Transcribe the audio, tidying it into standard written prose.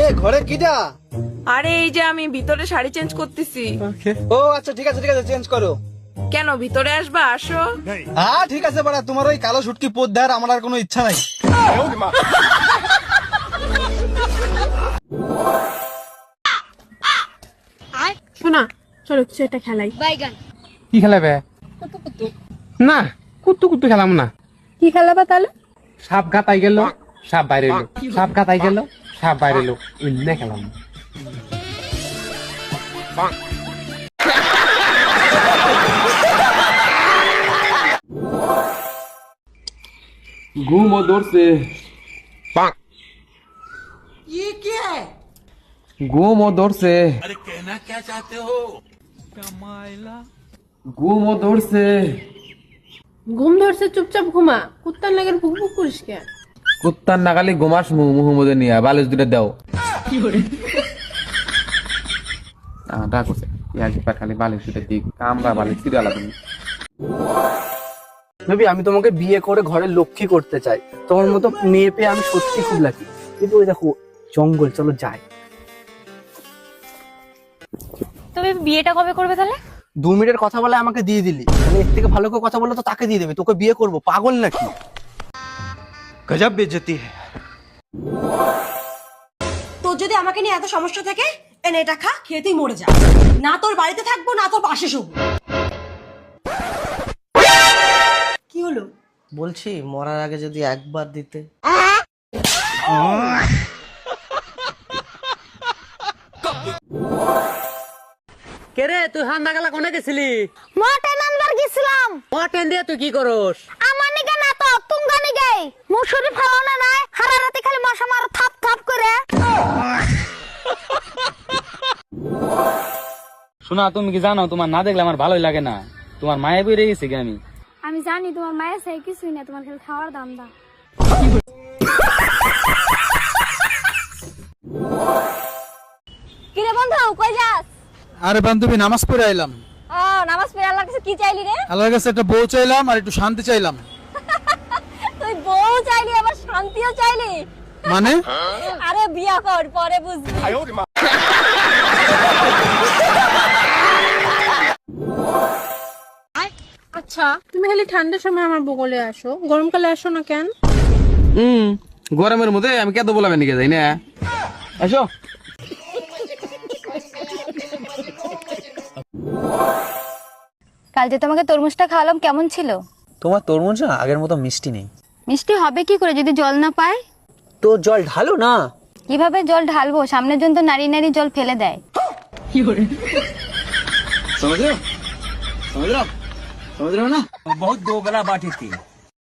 এ ঘরে কিটা? আরে এই যে আমি ভিতরে শাড়ি চেঞ্জ করতেছি। ও আচ্ছা ঠিক আছে চেঞ্জ করো। কেন ভিতরে আসবা? আসো। হ্যাঁ ঠিক আছে বাড়া, তোমার ওই কালো শুটকি পোদ দেওয়ার আমার আর কোনো ইচ্ছা নাই। শোনা, চলো কিছু একটা খেলাই। কি খেলাবে? না, কুত্তু কুত্তু খেলাম না। কি খেলাবা তাহলে? সাপ গাতাই গেল, সাপ বাইরে এলো, সাপ গাতাই গেল, সাপ বাইরে এলো, অন্য খেলাম না। ঘুমো ধরছে, ঘুমো ধরছে, ঘুমো ধরছে। ঘুম ধরছে, চুপচাপ ঘুমা। কুত্তার নাগের ভুক ভুক করিস কেন? কুত্তার নাগালি ঘুমাস মুহম্মদের নিয়ে বালিশ দুটো দাও। ডাকছে খালি বালিশ দুটো দিক কামরা বালিশ ফিরে আলাদা। নবী, আমি তোমাকে বিয়ে করে ঘরের লক্ষ্মী করতে চাই। তোমার মতো মেয়ে পেয়ে আমি সত্যি খুব লাকি। কিন্তু ওই দেখো জঙ্গল, চলো যাই। তুমি বিয়েটা কবে করবে তাহলে? 2 মিনিটের কথা বলে আমাকে দিয়ে দিলি, মানে এর থেকে ভালো করে কথা বললে তো তাকে দিয়ে দেবে। তোকে বিয়ে করবো, পাগল নাকি? গজব বেইজ্জতি। তোর যদি আমাকে নিয়ে এত সমস্যা থাকে, এনে এটা খা, খেয়ে তুই মরে যা। না তোর বাড়িতে থাকবো, না তোর পাশে শুবো। কি হলো? বলছি মরার আগে যদি একবার দিতে। কে রে, তুই হান্দা গেলা কোনে গেছিলি? মটন আনবার গেছিলাম। মটন দিয়ে তুই কি করস? আমার নিকে না তো তুঙ্গা নিকে। মুসুরি ফালানো নাই, হারারাতে খালি মশা মারো থাপ থাপ করে। শোনা, তুমি কি জানো তোমার না দেখলে আমার ভালোই লাগে না। তোমার মায়ে বেরিয়ে গেছে কি আমি? আমি জানি তোমার মায়ের চাই কিছুই না, তোমার খালি খাওয়ার দাম দা। কি রে বন্ধু, কই যাস? আরে বান্ধবী, নামাজ পড়ে আইলাম। ও, নামাজ পড়ে আল্লাহর কাছে কি চাইলি রে? আল্লাহর কাছে একটা বউ চাইলাম আর একটু শান্তি চাইলাম। তুই বউ চাইলি আবার শান্তিও চাইলি? মানে? আরে বিয়া কর, পরে বুঝবি। আচ্ছা, তুমি খালি ঠান্ডার সময় আমার বগলে আসো, গরমকালে আসো না কেন? গরমের মধ্যে আমি কেন বলাবে নিকে যাই না। আসো। কাল যে তোমাকে তরমুজটা খাওয়ালাম, কেমন ছিল? তোমার তরমুজ না আগের মতো মিষ্টি নেই। মিষ্টি হবে কি করে যদি জল না পায়? তো জল ঢালো না। কিভাবে জল ঢালবো? সামনের জন তো নারী নারী জল ফেলে দেয়। समझ रहे हो ना? बहुत दो गला बाटी थी।